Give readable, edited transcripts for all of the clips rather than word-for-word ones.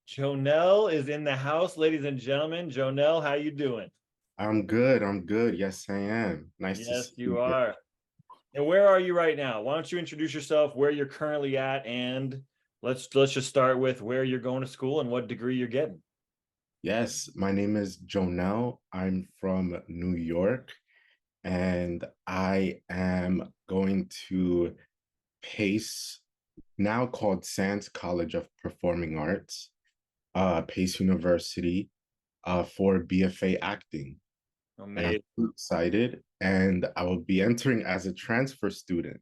Jonel is in the house, ladies and gentlemen. Jonel, how you doing? I'm good. I'm good. Yes, I am. Nice to Yes, see you you here. are. And where are you right now? Why don't you introduce yourself, where you're currently at, and let's just start with where you're going to school and what degree you're getting. Yes, my name is Jonel. I'm from New York, and I am going to Pace, now called Sands College of Performing Arts, Pace University, for BFA acting. And I'm Amazing. so excited, and I will be entering as a transfer student.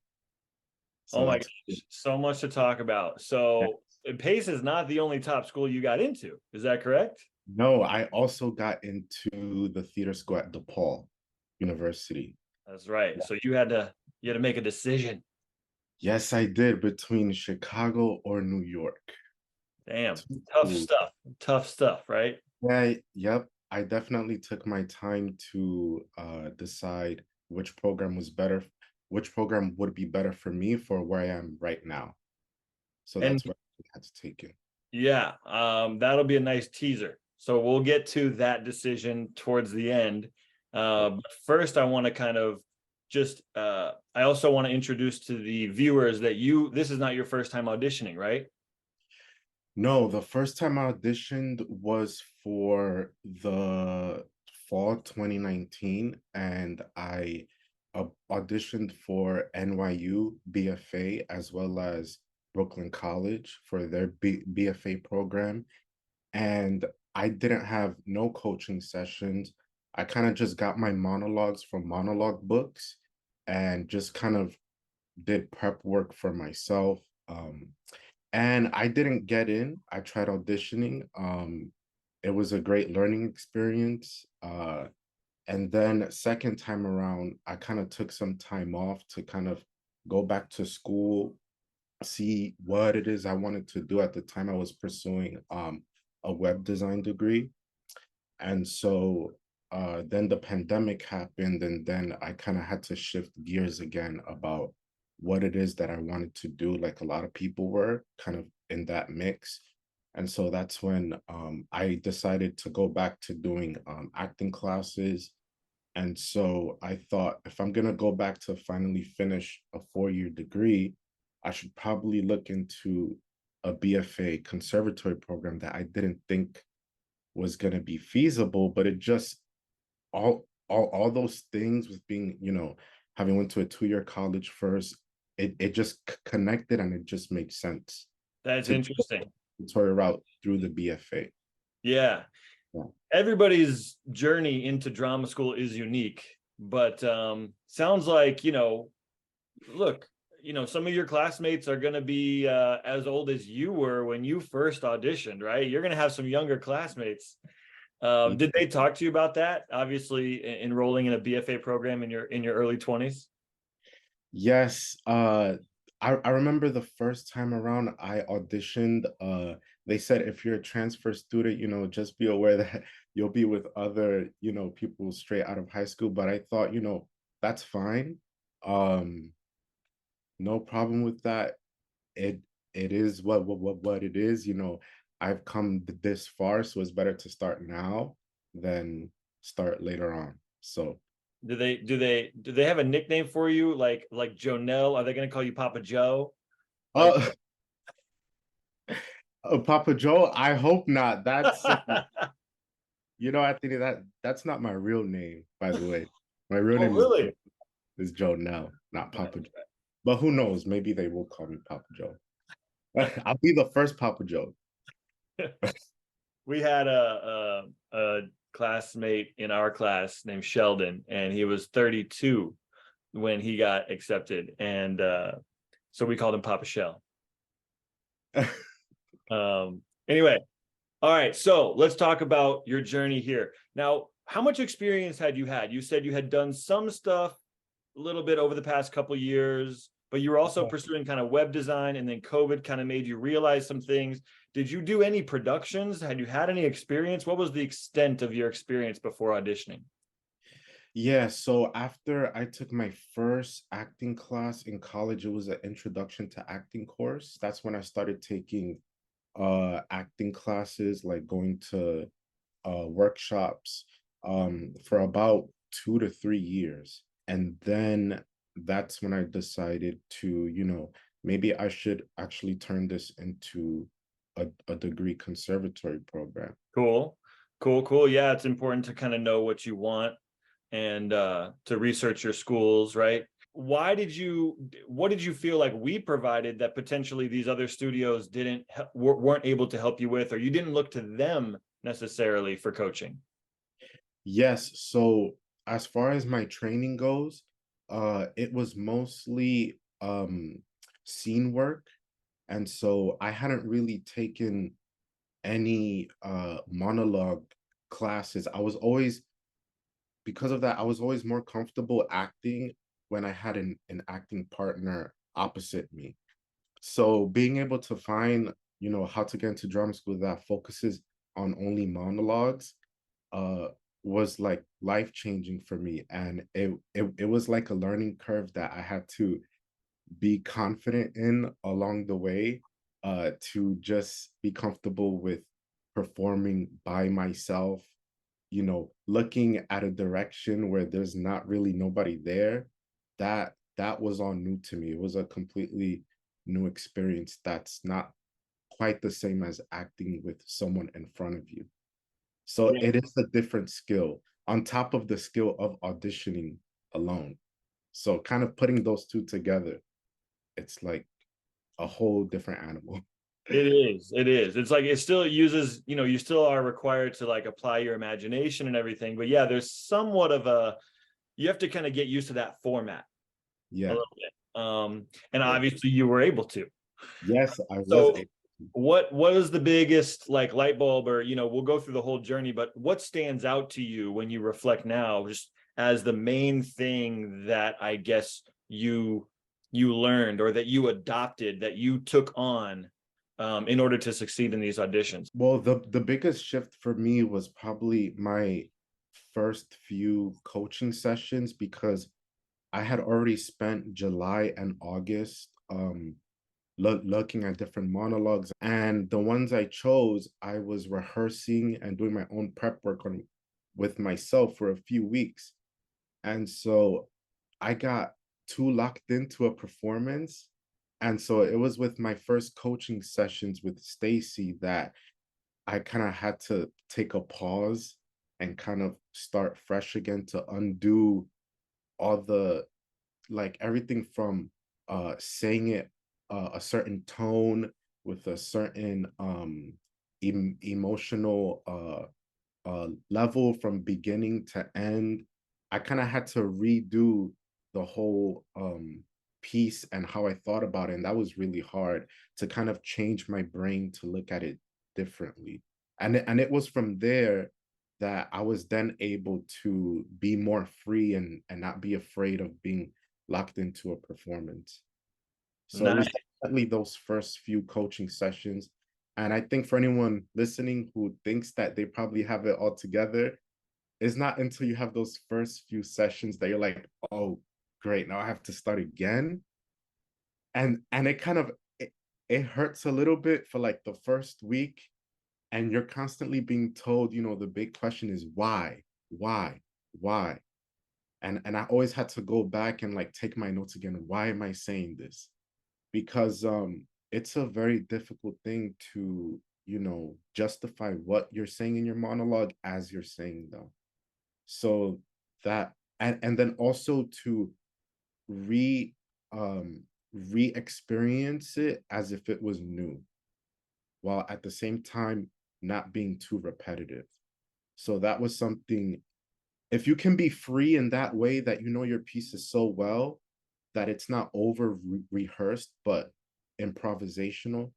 So Oh my that's gosh, so much to talk about. So Pace is not the only top school you got into. Is that correct? No, I also got into the theater school at DePaul University. That's right. So you had to make a decision. Yes, I did between Chicago or New York. Damn. Two Tough schools. stuff. Tough stuff, right? Yeah, yep. I definitely took my time to decide which program was better, which program would be better for me for where I am right now. So And that's what I had to take it. yeah, that'll be a nice teaser. So we'll get to that decision towards the end. But first, I want to kind of I also want to introduce to the viewers that this is not your first time auditioning, right? No, the first time I auditioned was for the fall 2019, and I auditioned for NYU BFA as well as Brooklyn College for their BFA program. And I didn't have no coaching sessions. I kind of just got my monologues from monologue books and just kind of did prep work for myself. And I didn't get in. I tried auditioning. It was a great learning experience. And then second time around, I kind of took some time off to kind of go back to school, see what it is I wanted to do. At the time I was pursuing a web design degree. And so then the pandemic happened, and then I kind of had to shift gears again about what it is that I wanted to do. Like a lot of people were kind of in that mix. And so that's when I decided to go back to doing acting classes. And so I thought if I'm going to go back to finally finish a 4-year degree, I should probably look into a BFA conservatory program that I didn't think was going to be feasible, but it just all those things with being, having went to a 2-year college first, it just connected, and it just makes sense That's to go interesting. the tutorial route through the BFA. Yeah. Yeah. Everybody's journey into drama school is unique, but sounds like, look, some of your classmates are going to be as old as you were when you first auditioned, right? You're going to have some younger classmates. Did they talk to you about that? Obviously, enrolling in a BFA program in your early 20s. Yes, I remember the first time around I auditioned, they said if you're a transfer student, just be aware that you'll be with other, people straight out of high school. But I thought, that's fine. Um, no problem with that. It it is what it is. I've come this far, so it's better to start now than start later on. So, Do they have a nickname for you like Jonel? Are they going to call you Papa Joe? Like uh, Papa Joe, I hope not. That's I think that's not my real name, by the way. My real Oh, name really? is Joe now, not Right. Papa Joe. But who knows? Maybe they will call me Papa Joe. I'll be the first Papa Joe. We had a classmate in our class named Sheldon, and he was 32 when he got accepted, and so we called him Papa Shell. Anyway, all right, so let's talk about your journey here. Now, how much experience had you had? You said you had done some stuff a little bit over the past couple of years, but you were also pursuing kind of web design, and then COVID kind of made you realize some things. Did you do any productions? Had you had any experience? What was the extent of your experience before auditioning? Yeah, so after I took my first acting class in college, it was an introduction to acting course. That's when I started taking acting classes, like going to workshops for about 2 to 3 years. And then that's when I decided to, maybe I should actually turn this into a degree conservatory program. Cool. Cool, cool. Yeah, it's important to kind of know what you want and to research your schools, right? What did you feel like we provided that potentially these other studios weren't able to help you with, or you didn't look to them necessarily for coaching? Yes, so as far as my training goes, it was mostly scene work. And so I hadn't really taken any monologue classes. I was always Because of that, I was always more comfortable acting when I had an acting partner opposite me. So being able to find, how to get into drama school that focuses on only monologues uh was like life changing for me. And it was like a learning curve that I had to be confident in along the way, to just be comfortable with performing by myself, looking at a direction where there's not really nobody there. That was all new to me. It was a completely new experience that's not quite the same as acting with someone in front of you. So Yeah, it is a different skill on top of the skill of auditioning alone. So kind of putting those two together, it's like a whole different animal. it is. It is. It's like it still uses, you still are required to like apply your imagination and everything. But yeah, there's somewhat of you have to kind of get used to that format a Yeah. little bit. And Yeah. obviously you were able to. Yes, I was So able to. what is the biggest like light bulb, or we'll go through the whole journey, but what stands out to you when you reflect now just as the main thing that I guess you learned, or that you adopted, that you took on in order to succeed in these auditions? Well, the biggest shift for me was probably my first few coaching sessions, because I had already spent July and August looking at different monologues, and the ones I chose, I was rehearsing and doing my own prep work on with myself for a few weeks. And so I got too locked into a performance. And so it was with my first coaching sessions with Stacy that I kind of had to take a pause and kind of start fresh again to undo all the, like, everything from saying it a certain tone with a certain emotional level from beginning to end. I kind of had to redo the whole piece and how I thought about it. And that was really hard to kind of change my brain to look at it differently. And it was from there that I was then able to be more free and not be afraid of being locked into a performance. So it was Nice. definitely those first few coaching sessions. And I think for anyone listening who thinks that they probably have it all together, it's not until you have those first few sessions that you're like, oh, great, now I have to start again. And it kind of it hurts a little bit for like the first week, and you're constantly being told, the big question is why, why? And I always had to go back and like take my notes again. Why am I saying this? Because it's a very difficult thing to, justify what you're saying in your monologue as you're saying them. So that, and then also to re re-experience it as if it was new, while at the same time not being too repetitive. So that was something. If you can be free in that way, that you know your piece is so well that it's not over rehearsed but improvisational,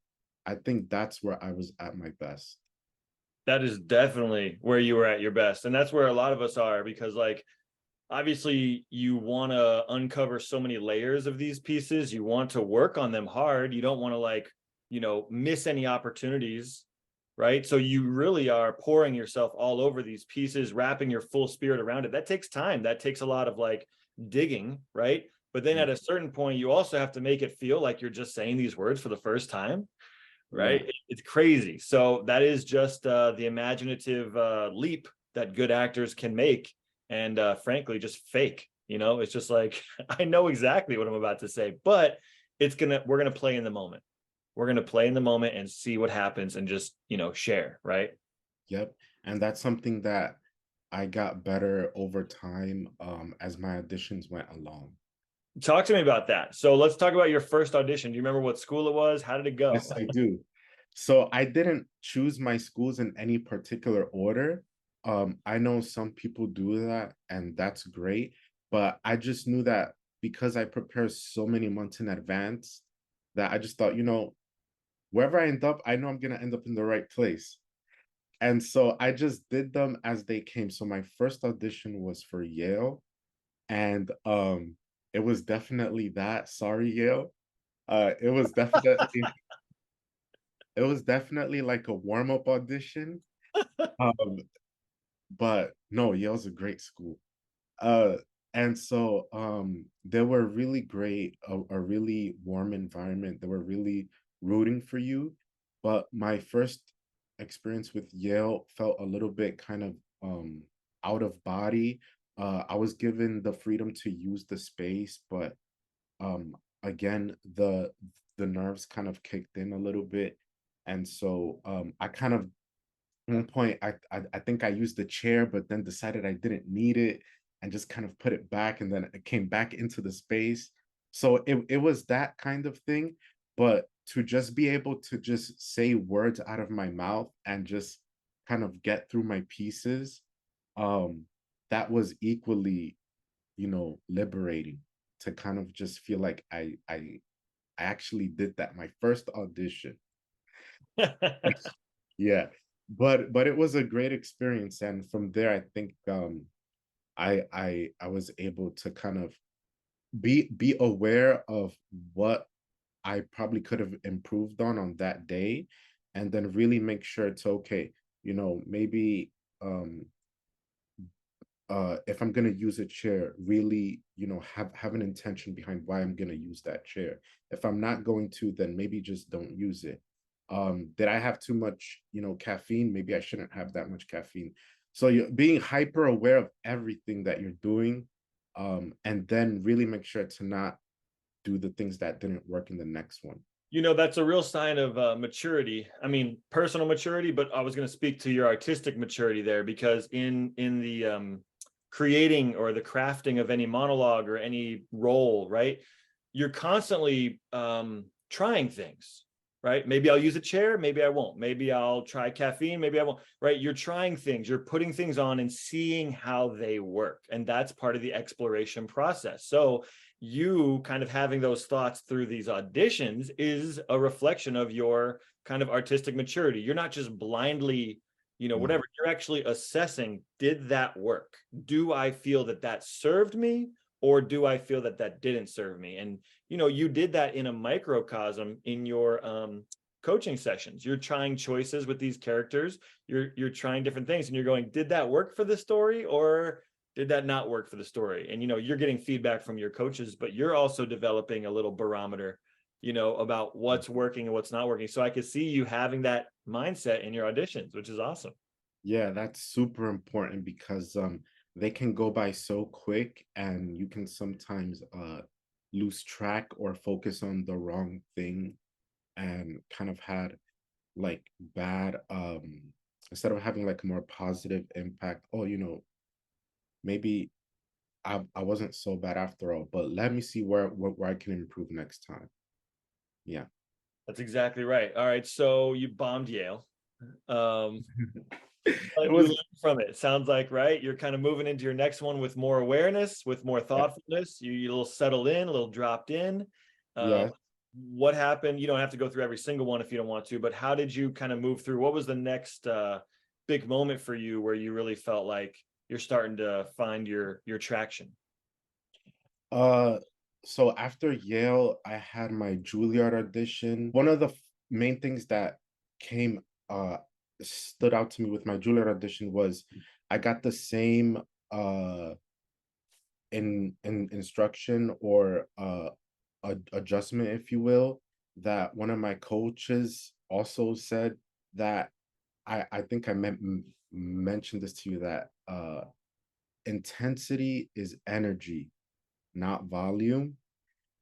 I think that's where I was at my best. That is definitely where you were at your best, and that's where a lot of us are, because like obviously you want to uncover so many layers of these pieces, you want to work on them hard, you don't want to like miss any opportunities, right? So you really are pouring yourself all over these pieces, wrapping your full spirit around it. That takes time, that takes a lot of like digging, right? But then Yeah. at a certain point you also have to make it feel like you're just saying these words for the first time, right? Yeah. It's crazy. So that is just the imaginative leap that good actors can make, and frankly, just fake. It's just like I know exactly what I'm about to say, but we're gonna play in the moment. We're gonna play in the moment and see what happens, and just share, right? Yep. And that's something that I got better over time as my auditions went along. Talk to me about that. So let's talk about your first audition. Do you remember what school it was? How did it go? Yes, I do. So I didn't choose my schools in any particular order. I know some people do that, and that's great. But I just knew that because I prepare so many months in advance, that I just thought, wherever I end up, I know I'm gonna end up in the right place. And so I just did them as they came. So my first audition was for Yale, and it was definitely that. Sorry, Yale. It was definitely like a warm-up audition. Um, but no, Yale's a great school. Uh, and so they were really great, a really warm environment. They were really rooting for you. But my first experience with Yale felt a little bit kind of out of body. I was given the freedom to use the space, but again, the nerves kind of kicked in a little bit. And so I kind of one point I think I used the chair, but then decided I didn't need it and just kind of put it back, and then it came back into the space. So it was that kind of thing. But to just be able to just say words out of my mouth and just kind of get through my pieces, um, that was equally, liberating to kind of just feel like I actually did that my first audition. Yeah, but it was a great experience, and from there, I think I was able to kind of be aware of what I probably could have improved on that day, and then really make sure it's okay. Maybe if I'm gonna use a chair, really, have an intention behind why I'm gonna use that chair. If I'm not going to, then maybe just don't use it. Did I have too much, caffeine? Maybe I shouldn't have that much caffeine. So you're being hyper aware of everything that you're doing, and then really make sure to not do the things that didn't work in the next one. That's a real sign of maturity. I mean, personal maturity, but I was going to speak to your artistic maturity there, because in the creating or the crafting of any monologue or any role, right? You're constantly trying things, right? Maybe I'll use a chair, maybe I won't. Maybe I'll try caffeine, maybe I won't, right? You're trying things, you're putting things on and seeing how they work. And that's part of the exploration process. So you kind of having those thoughts through these auditions is a reflection of your kind of artistic maturity. You're not just blindly, Mhm. whatever. You're actually assessing, did that work? Do I feel that that served me, or do I feel that that didn't serve me? And you did that in a microcosm in your coaching sessions. You're trying choices with these characters. You're trying different things, and you're going, did that work for the story, or did that not work for the story? And you're getting feedback from your coaches, but you're also developing a little barometer, about what's working and what's not working. So I could see you having that mindset in your auditions, which is awesome. Yeah, that's super important because they can go by so quick, and you can sometimes lose track or focus on the wrong thing, and kind of had like bad instead of having like a more positive impact. Oh, maybe I wasn't so bad after all, but let me see where I can improve next time. Yeah. That's exactly right. All right, so you bombed Yale. Um, It but you was learned from it. Sounds like, right? You're kind of moving into your next one with more awareness, with more yeah, thoughtfulness. You're a little settled in, a little dropped in. Uh, yeah. what happened? You don't have to go through every single one if you don't want to, but how did you kind of move through? What was the next big moment for you where you really felt like you're starting to find your traction? Uh, so after Yale, I had my Juilliard audition. One of the main things that came stood out to me with my Juilliard audition was I got the same in instruction or adjustment, if you will, that one of my coaches also said that I think I mentioned this to you, that intensity is energy, not volume.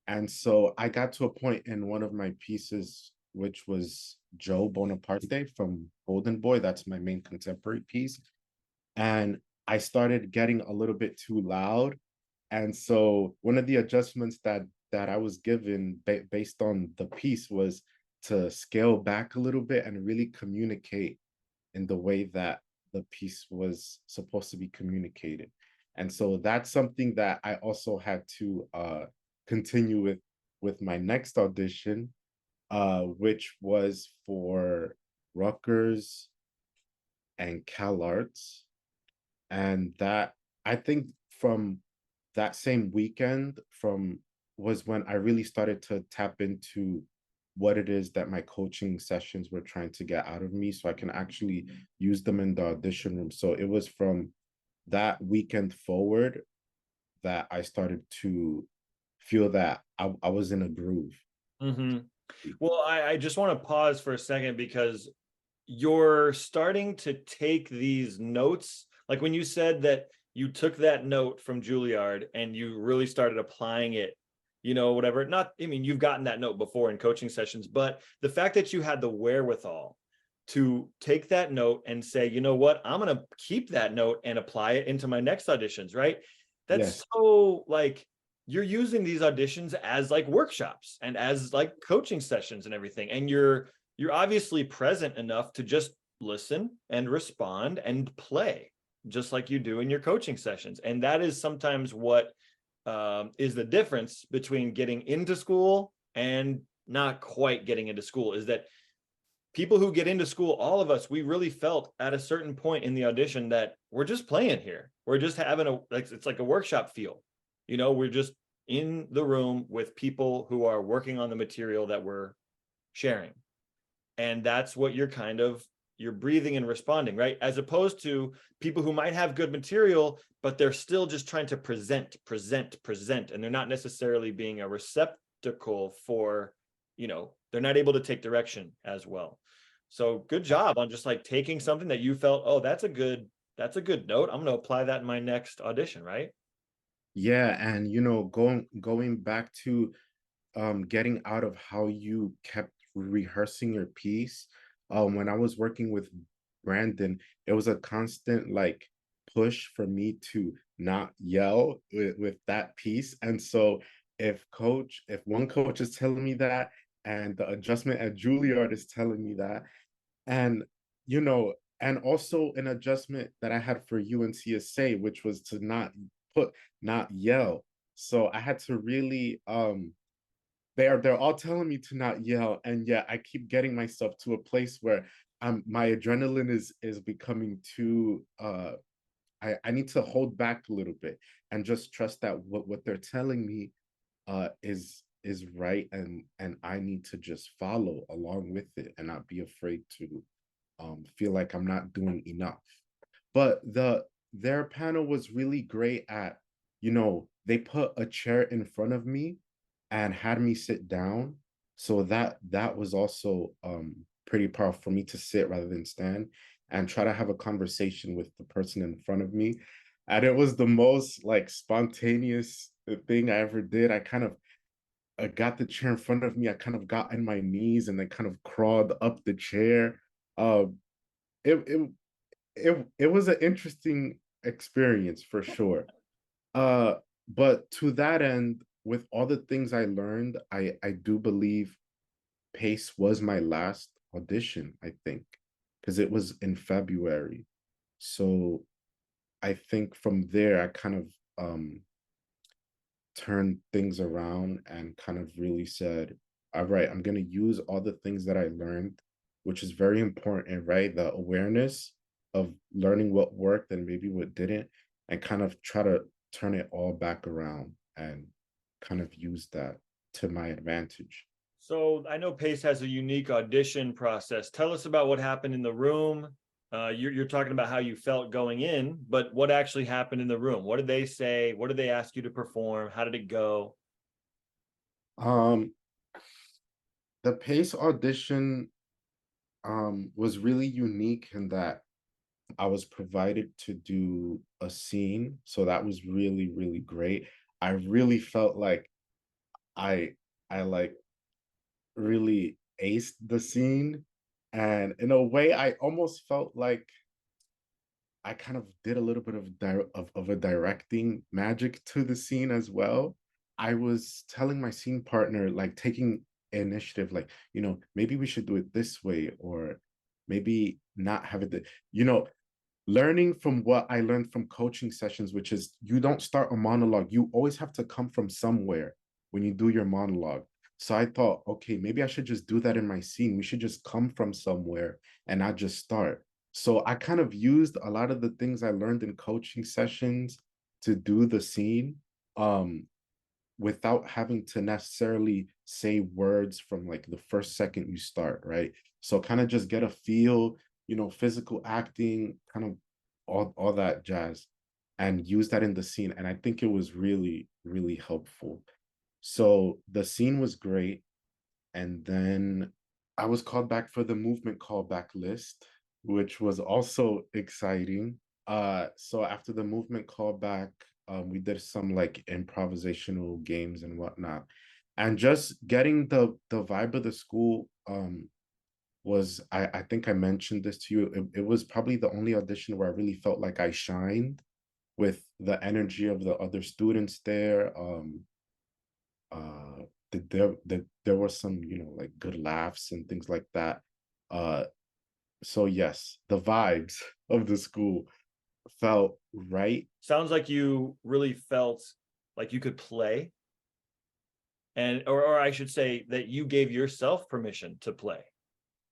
And so I got to a point in one of my pieces, which was Joe Bonaparte from Golden Boy. That's my main contemporary piece. And I started getting a little bit too loud. And so one of the adjustments that I was given based on the piece was to scale back a little bit and really communicate in the way that the piece was supposed to be communicated. And so that's something that I also had to continue with my next audition, which was for Rutgers and CalArts. And that, I think, from that same weekend from was when I really started to tap into what it is that my coaching sessions were trying to get out of me, so I can actually use them in the audition room. So it was from that weekend forward that I started to feel that I was in a groove. Mm-hmm. Well, I just want to pause for a second because you're starting to take these notes. Like when you said that you took that note from Juilliard and you really started applying it, whatever. Not, I mean, you've gotten that note before in coaching sessions, but the fact that you had the wherewithal to take that note and say, you know what, I'm going to keep that note and apply it into my next auditions, right? That's Yes. so like, you're using these auditions as like workshops and as like coaching sessions and everything. And you're obviously present enough to just listen and respond and play just like you do in your coaching sessions. And that is sometimes what is the difference between getting into school and not quite getting into school, is that people who get into school, all of us, we really felt at a certain point in the audition that we're just playing here. We're just having it's like a workshop feel. We're just in the room with people who are working on the material that we're sharing. And that's what you're breathing and responding, right? As opposed to people who might have good material, but they're still just trying to present, and they're not necessarily being a receptacle for, they're not able to take direction as well. So good job on just like taking something that you felt, oh, that's a good note. I'm going to apply that in my next audition, right? Yeah, and going back to getting out of how you kept rehearsing your piece. When I was working with Brandon, it was a constant like push for me to not yell with that piece. And so if one coach is telling me that, and the adjustment at Juilliard is telling me that, and you know, and also an adjustment that I had for UNCSA, which was to not yell. So I had to really they're all telling me to not yell, and yet I keep getting myself to a place where my adrenaline is becoming too I need to hold back a little bit and just trust that what they're telling me is right, and I need to just follow along with it and not be afraid to feel like I'm not doing enough. But their panel was really great at, they put a chair in front of me and had me sit down. So that was also pretty powerful for me to sit rather than stand and try to have a conversation with the person in front of me. And it was the most like spontaneous thing I ever did. I got the chair in front of me. I kind of got on my knees and then kind of crawled up the chair. Um, it it it was an interesting experience for sure. Uh, but to that end, with all the things I learned, I do believe Pace was my last audition, I think, because it was in February. So I think from there I kind of turned things around and kind of really said, all right, I'm going to use all the things that I learned, which is very important, right? The awareness of learning what worked and maybe what didn't, and kind of try to turn it all back around and kind of use that to my advantage. So I know Pace has a unique audition process. Tell us about what happened in the room. You're talking about how you felt going in, but what actually happened in the room? What did they say? What did they ask you to perform? How did it go? Um, the Pace audition was really unique in that I was provided to do a scene, so that was really, really great. I really felt like I I like really aced the scene, and in a way, I almost felt like I kind of did a little bit of a directing magic to the scene as well. I was telling my scene partner, like taking initiative, like, maybe we should do it this way, or maybe not have it, learning from what I learned from coaching sessions, which is you don't start a monologue. You always have to come from somewhere when you do your monologue. So I thought, okay, maybe I should just do that in my scene. We should just come from somewhere and not just start. So I kind of used a lot of the things I learned in coaching sessions to do the scene. Um, without having to necessarily say words from like the first second you start, right? So kind of just get a feel, physical acting, kind of all that jazz, and use that in the scene. And I think it was really, really helpful. So the scene was great. And then I was called back for the movement callback list, which was also exciting. So after the movement callback, we did some like improvisational games and whatnot. And just getting the vibe of the school was I think I mentioned this to you. It was probably the only audition where I really felt like I shined with the energy of the other students there. Uh there was some, like good laughs and things like that. uh so yes, the vibes of the school felt right. Sounds like you really felt like you could play, and or I should say that you gave yourself permission to play.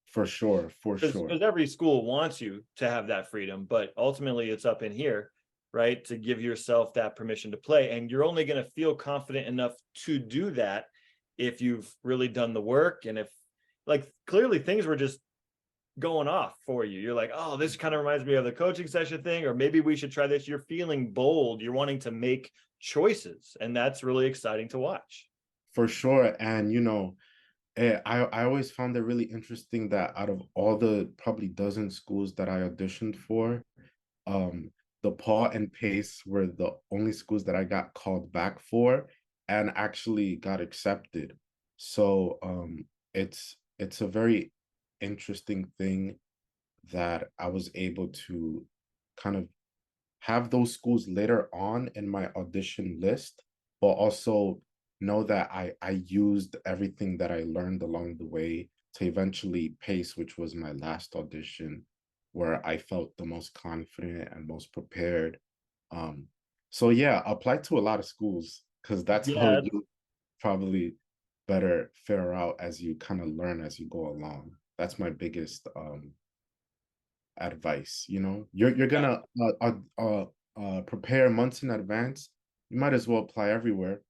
For sure, for Because sure. every school wants you to have that freedom, but ultimately it's up in here, right, to give yourself that permission to play. And you're only going to feel confident enough to do that if you've really done the work, and if, like, clearly things were just going off for you. You're like, oh, this kind of reminds me of the coaching session thing, or maybe we should try this. You're feeling bold, you're wanting to make choices, and that's really exciting to watch. For sure. And I always found it really interesting that out of all the probably dozen schools that I auditioned for, um the Paul and Pace were the only schools that I got called back for and actually got accepted. So it's a very interesting thing that I was able to kind of have those schools later on in my audition list, but also know that I used everything that I learned along the way to eventually Pace, which was my last audition, where I felt the most confident and most prepared. Um, so yeah, apply to a lot of schools because that's how Yeah, you probably better fare out as you kind of learn as you go along. That's my biggest advice. You're yeah. gonna prepare months in advance. You might as well apply everywhere.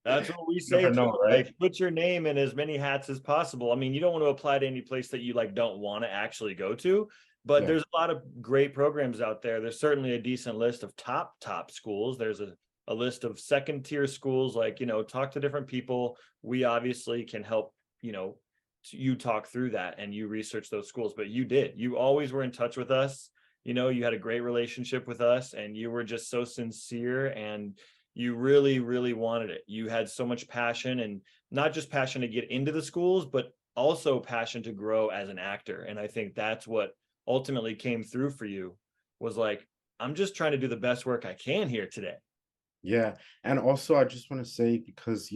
That's what we You say never too. know, right? Like, put your name in as many hats as possible. I mean, you don't want to apply to any place that you like don't want to actually go to, but Yeah. there's a lot of great programs out there. There's certainly a decent list of top schools. There's a list of second tier schools. Like, talk to different people. We obviously can help, you talk through that and you research those schools, but you always were in touch with us. You had a great relationship with us, and you were just so sincere, and you really, really wanted it. You had so much passion, and not just passion to get into the schools, but also passion to grow as an actor. And I think that's what ultimately came through for you, was like, I'm just trying to do the best work I can here today. Yeah. And also I just want to say, because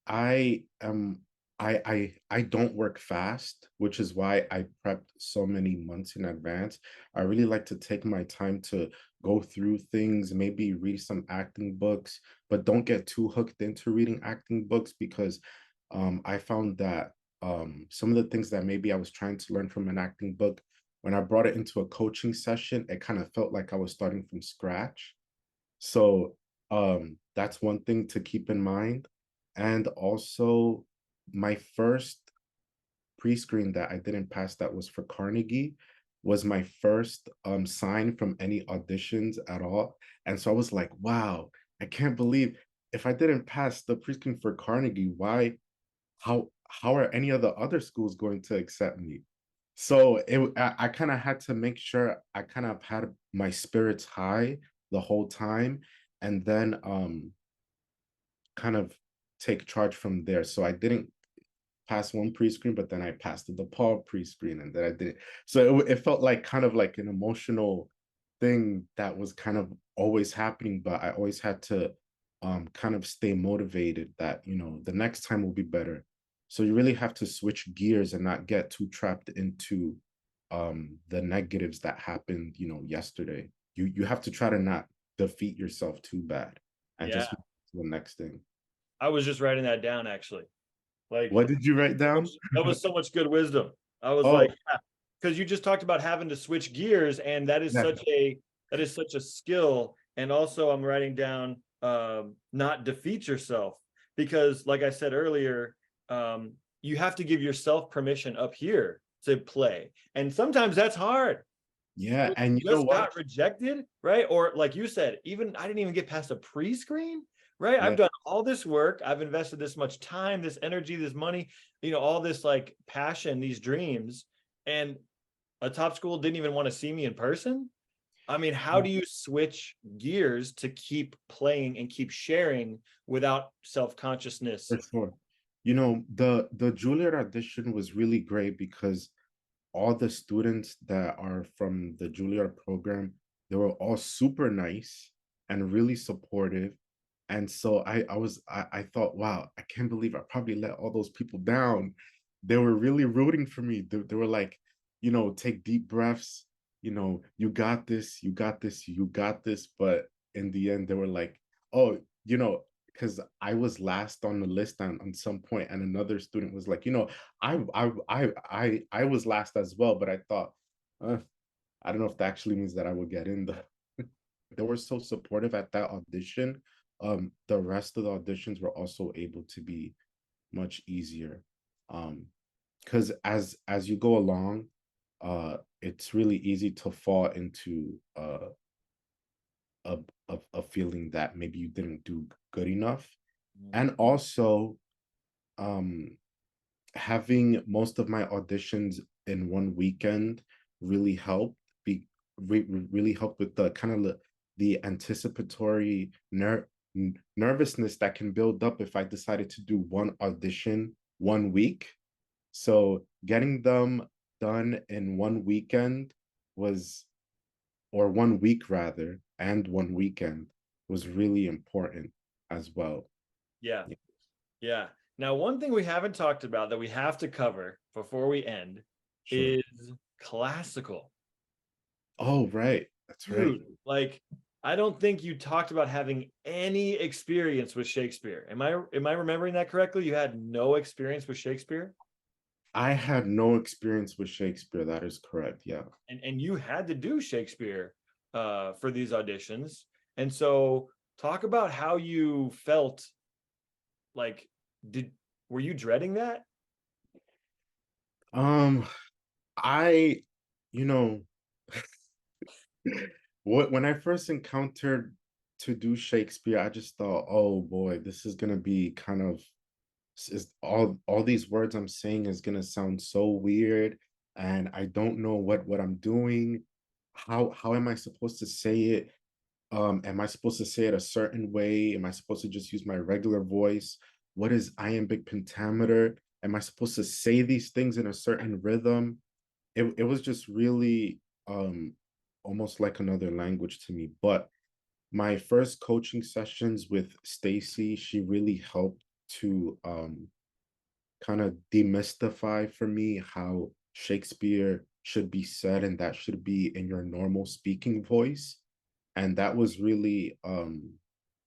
I am I don't work fast, which is why I prepped so many months in advance. I really like to take my time to go through things, maybe read some acting books, but don't get too hooked into reading acting books because I found that some of the things that maybe I was trying to learn from an acting book, when I brought it into a coaching session, it kind of felt like I was starting from scratch. So that's one thing to keep in mind. And also my first pre-screen that I didn't pass that was for Carnegie was my first sign from any auditions at all. And so I was like, wow, I can't believe if I didn't pass the pre-screen for Carnegie, why how how are any of the other schools going to accept me? So I kind of had to make sure I kind of had my spirits high the whole time, and then kind of take charge from there. So I didn't pass one pre-screen, but then I passed the DePaul pre-screen, and then I did. So it felt like kind of like an emotional thing that was kind of always happening, but I always had to kind of stay motivated that, you know, the next time will be better. So you really have to switch gears and not get too trapped into the negatives that happened, you know, yesterday. You have to try to not defeat yourself too bad and Yeah. just move to the next thing. I was just writing that down actually. Like What did you write down? that was so much good wisdom. I was Oh, like, yeah, because you just talked about having to switch gears, and yeah. that is such a skill. And also, I'm writing down not defeat yourself because, like I said earlier, you have to give yourself permission up here to play, and sometimes that's hard. Yeah, When and you you know just what? got rejected, right? Or like you said, even I didn't even get past a pre-screen, right? I've Yeah, done all this work, I've invested this much time, this energy, this money, all this like passion, these dreams, and a top school didn't even want to see me in person. I mean, how do you switch gears to keep playing and keep sharing without self-consciousness? for sure. You know, the Juilliard audition was really great because all the students that are from the Juilliard program, they were all super nice and really supportive. And so I thought, wow, I can't believe I probably let all those people down. They were really rooting for me. They were like, you know, take deep breaths, you know, you got this, you got this, you got this. But in the end, they were like, oh, you know, because I was last on the list on some point, and another student was like, you know, I was last as well, but I thought, uh, I don't know if that actually means that I would get in. They were so supportive at that audition. The rest of the auditions were also able to be much easier. Because as you go along, it's really easy to fall into a feeling that maybe you didn't do good enough, and also um having most of my auditions in one weekend really helped really helped with the kind of the anticipatory nervousness that can build up if I decided to do one audition one week. So getting them done in one weekend was, or one week rather, and one weekend was really important as well. Yeah. Yeah, Yeah. Now, one thing we haven't talked about that we have to cover before we end sure. is classical. Oh, right. That's right. Dude, like I don't think you talked about having any experience with Shakespeare. Am I remembering that correctly? You had no experience with Shakespeare? I had no experience with Shakespeare. That is correct. Yeah. And you had to do Shakespeare for these auditions. And so talk about how you felt like did were you dreading that? Um, I, you know, when I first encountered to do Shakespeare, I just thought, oh boy, this is gonna be kind of, is all these words I'm saying is gonna sound so weird, and I don't know what I'm doing. How am I supposed to say it? Am I supposed to say it a certain way? Am I supposed to just use my regular voice? What is iambic pentameter? Am I supposed to say these things in a certain rhythm? It was just really almost like another language to me. But my first coaching sessions with Stacy, she really helped to kind of demystify for me how Shakespeare should be said, and that should be in your normal speaking voice. And that was really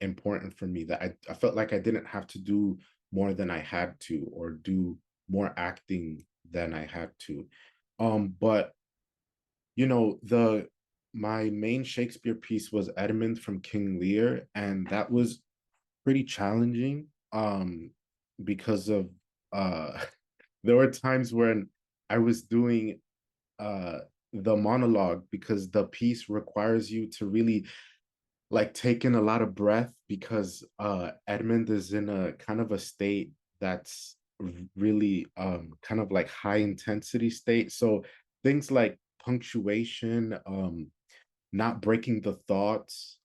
important for me, that I felt like I didn't have to do more than I had to, or do more acting than I had to. But you know, the my main Shakespeare piece was Edmund from King Lear, and that was pretty challenging because of uh there were times when I was doing uh the monologue, because the piece requires you to really like take in a lot of breath, because Edmund is in a kind of a state that's really kind of like high intensity state. So things like punctuation, not breaking the thoughts,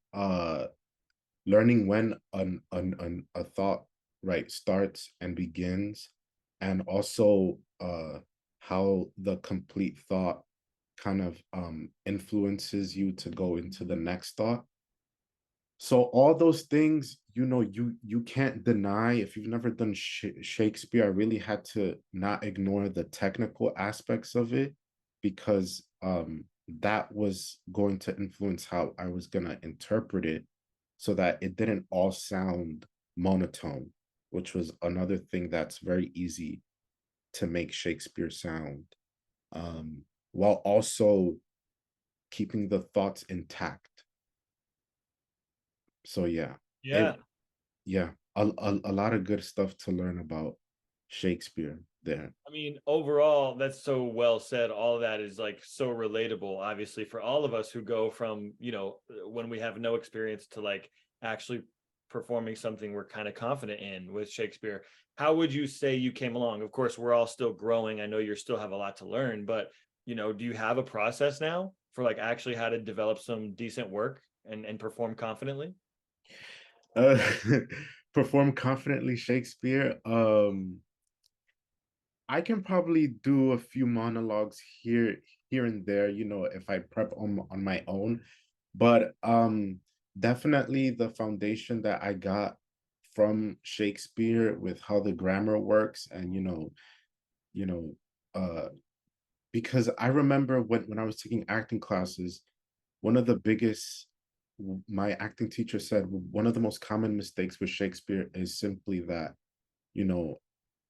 learning when a thought right starts and begins, and also how the complete thought kind of influences you to go into the next thought. So all those things, you can't deny. If you've never done Shakespeare, I really had to not ignore the technical aspects of it, because that was going to influence how I was going to interpret it, so that it didn't all sound monotone, which was another thing that's very easy to make Shakespeare sound, while also keeping the thoughts intact. So yeah, Yeah. it yeah, a lot of good stuff to learn about Shakespeare there. I mean, overall, that's so well said. All of that is like so relatable, obviously, for all of us who go from, when we have no experience to like actually performing something we're kind of confident in with Shakespeare. How would you say you came along? Of course, we're all still growing. I know you still have a lot to learn, but do you have a process now for like actually how to develop some decent work and perform confidently? Uh, perform confidently Shakespeare. I can probably do a few monologues here and there, if I prep on my own. But definitely the foundation that I got from Shakespeare, with how the grammar works, and you know, uh because I remember when I was taking acting classes, one of the biggest my acting teacher said one of the most common mistakes with Shakespeare is simply that, you know,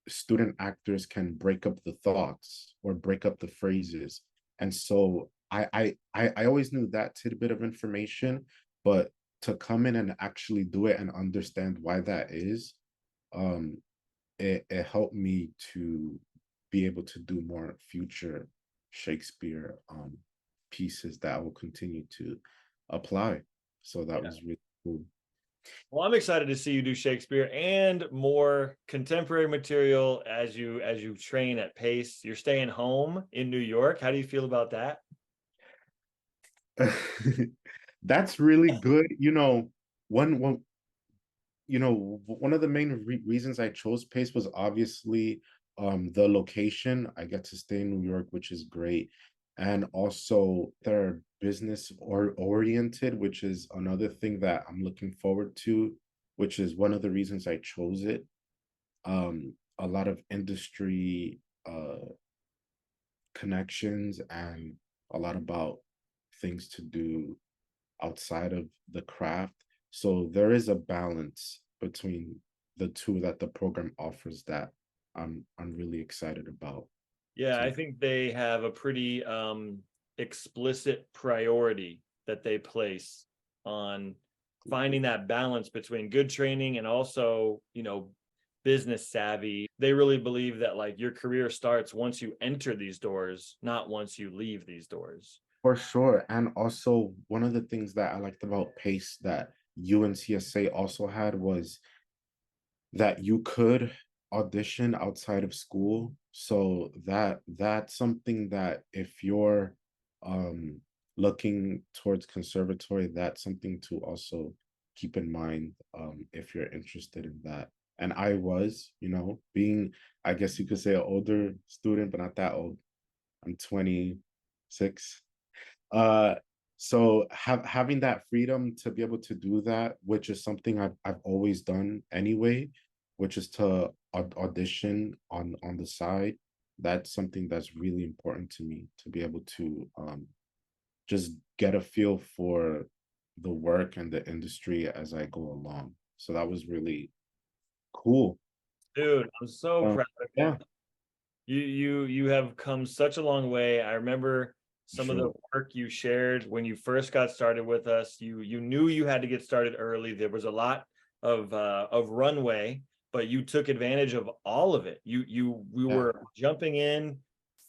student actors can break up the thoughts or break up the phrases. And so I always knew that tidbit of information, but to come in and actually do it and understand why that is, um, it helped me to be able to do more future Shakespeare pieces that I will continue to apply. So that Yeah. was really cool. Well, I'm excited to see you do Shakespeare and more contemporary material as you train at pace. You're staying home in New York. How do you feel about that? That's really good. One one of the main reasons I chose Pace was obviously the location. I get to stay in New York, which is great. And also they're business or oriented, which is another thing that I'm looking forward to, which is one of the reasons I chose it. A lot of industry connections, and a lot about things to do outside of the craft. So there is a balance between the two that the program offers that I'm really excited about. Yeah, So I think they have a pretty explicit priority that they place on finding that balance between good training and also, business savvy. They really believe that like your career starts once you enter these doors, not once you leave these doors. for sure. And also one of the things that I liked about Pace that UNCSA also had was that you could audition outside of school. So that's something that if you're um looking towards conservatory, that's something to also keep in mind if you're interested in that. And I was, being, I guess you could say, an older student, but not that old. I'm 26. uh so having that freedom to be able to do that, which is something I've always done anyway, which is to audition on the side. That's something that's really important to me, to be able to just get a feel for the work and the industry as I go along. So that was really cool. Dude, I'm so um, proud of you. yeah, You have come such a long way. I remember some of the sure. work you shared when you first got started with us. You knew you had to get started early. There was a lot of runway, but you took advantage of all of it. You Yeah. were jumping in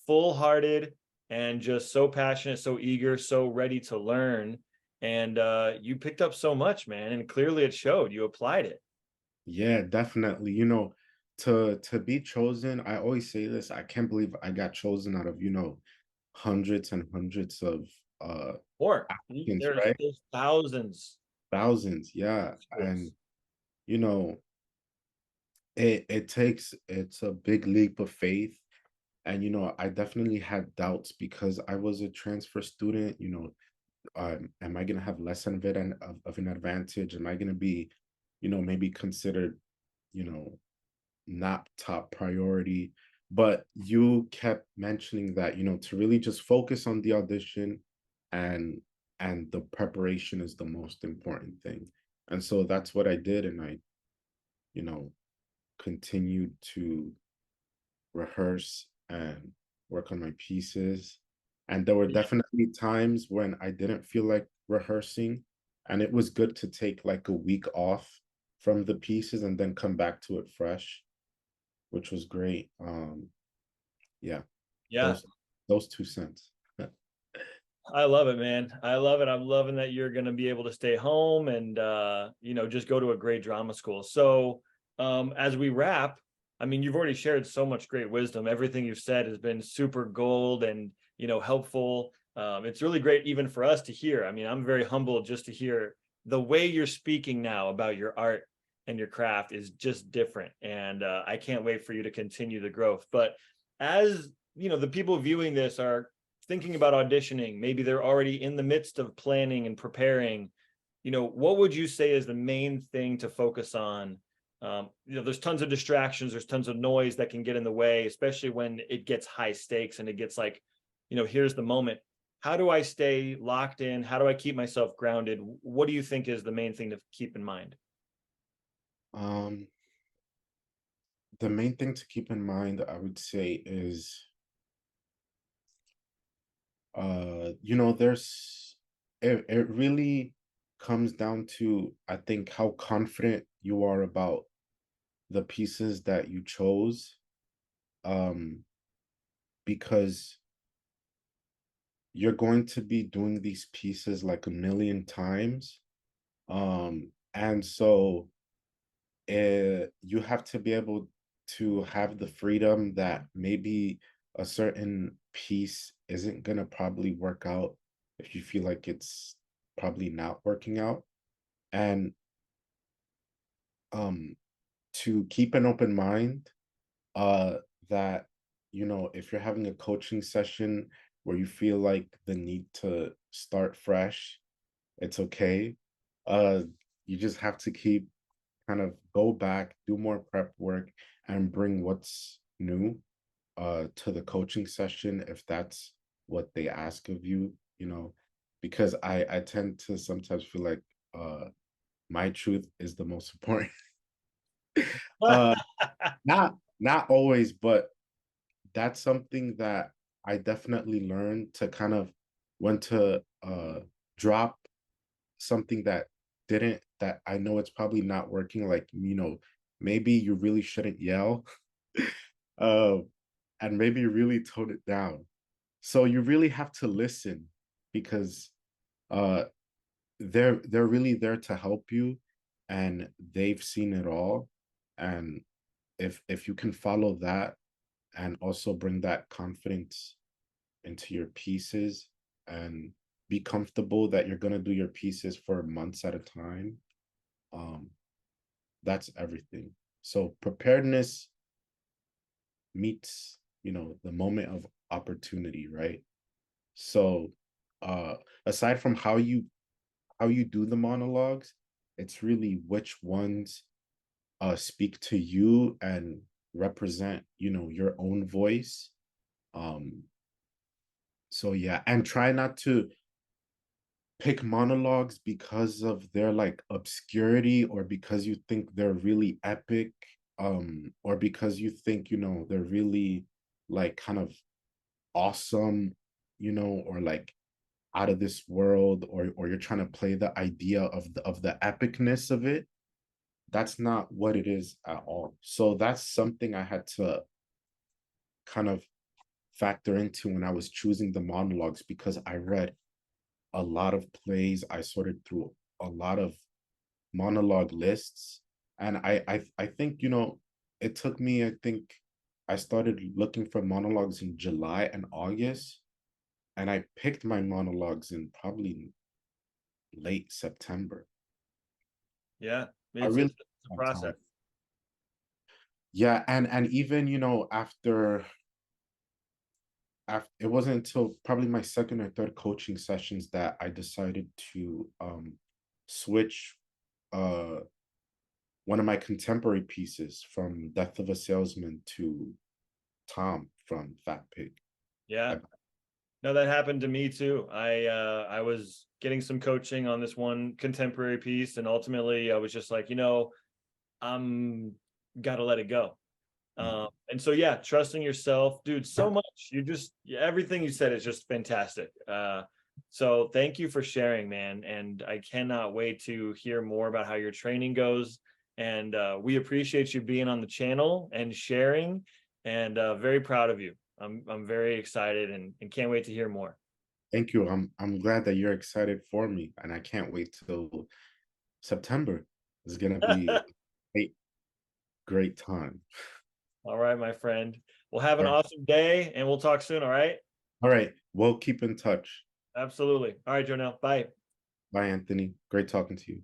full hearted and just so passionate, so eager, so ready to learn. And you picked up so much, man. And clearly it showed. You applied it. Yeah, definitely. to be chosen, I always say this, I can't believe I got chosen out of, hundreds and hundreds of Or applicants, there's right? thousands Thousands, yeah. of And schools. you know, it's a big leap of faith. And I definitely had doubts because I was a transfer student. Am I gonna have less of it and of an advantage? Am I gonna be, maybe considered, you know, not top priority? But you kept mentioning that, to really just focus on the audition and the preparation is the most important thing. And so that's what I did. And I, you know, continued to rehearse and work on my pieces. And there were Yeah, definitely times when I didn't feel like rehearsing. And it was good to take like a week off from the pieces and then come back to it fresh, which was great. Yeah, yeah. those those 2 cents. I love it, man. I love it. I'm loving that you're going to be able to stay home and just go to a great drama school. So, as we wrap, I mean, you've already shared so much great wisdom. Everything you've said has been super gold and, helpful. It's really great even for us to hear. I mean, I'm very humbled just to hear the way you're speaking now about your art and your craft is just different. And I can't wait for you to continue the growth. But as, the people viewing this are thinking about auditioning, maybe they're already in the midst of planning and preparing, what would you say is the main thing to focus on? There's tons of distractions, there's tons of noise that can get in the way, especially when it gets high stakes and it gets like, here's the moment. How do I stay locked in? How do I keep myself grounded? What do you think is the main thing to keep in mind? Um, the main thing to keep in mind, I would say, is there's it really comes down to, I think, how confident you are about the pieces that you chose. Um because you're going to be doing these pieces like a million times. And so you have to be able to have the freedom that maybe a certain piece isn't going to probably work out if you feel like it's probably not working out. And um to keep an open mind, uh that if you're having a coaching session where you feel like the need to start fresh, it's okay. uh you just have to keep kind of go back, do more prep work, and bring what's new to the coaching session if that's what they ask of you, because I tend to sometimes feel like uh my truth is the most important. uh not always, but that's something that I definitely learned to kind of when to drop something that I know it's probably not working. Like, maybe you really shouldn't yell. uh and maybe really tone it down. So you really have to listen because uh they're really there to help you, and they've seen it all. And if you can follow that and also bring that confidence into your pieces and be comfortable that you're going to do your pieces for months at a time, um that's everything. So preparedness meets, the moment of opportunity, right? So uh aside from how you do the monologues, it's really which ones speak to you and represent, your own voice. um so yeah, and try not to pick monologues because of their like obscurity, or because you think they're really epic, or because you think, they're really like kind of awesome, or like out of this world, or you're trying to play the idea of the epicness of it. That's not what it is at all. So that's something I had to kind of factor into when I was choosing the monologues, because I read a lot of plays, I sorted through a lot of monologue lists, and I think, it took me, I think I started looking for monologues in July and August, and I picked my monologues in probably late September. Yeah, I it's really a took my process. time. Yeah, and even, after it wasn't until probably my second or third coaching sessions that I decided to switch uh one of my contemporary pieces from Death of a Salesman to Tom from Fat Pig. Yeah. I, No, that happened to me too. I was getting some coaching on this one contemporary piece, and ultimately I was just like, I'm gotta let it go. And so yeah, trusting yourself, dude, so much. Everything you said is just fantastic. So thank you for sharing, man. And I cannot wait to hear more about how your training goes. And we appreciate you being on the channel and sharing, and very proud of you. I'm very excited and can't wait to hear more. Thank you. I'm glad that you're excited for me, and I can't wait till September. It's gonna be a great time. All right, my friend. Well, have an All right. awesome day and we'll talk soon. All right. All right. We'll keep in touch. Absolutely. All right, Jonel. Bye. Bye, Anthony. Great talking to you.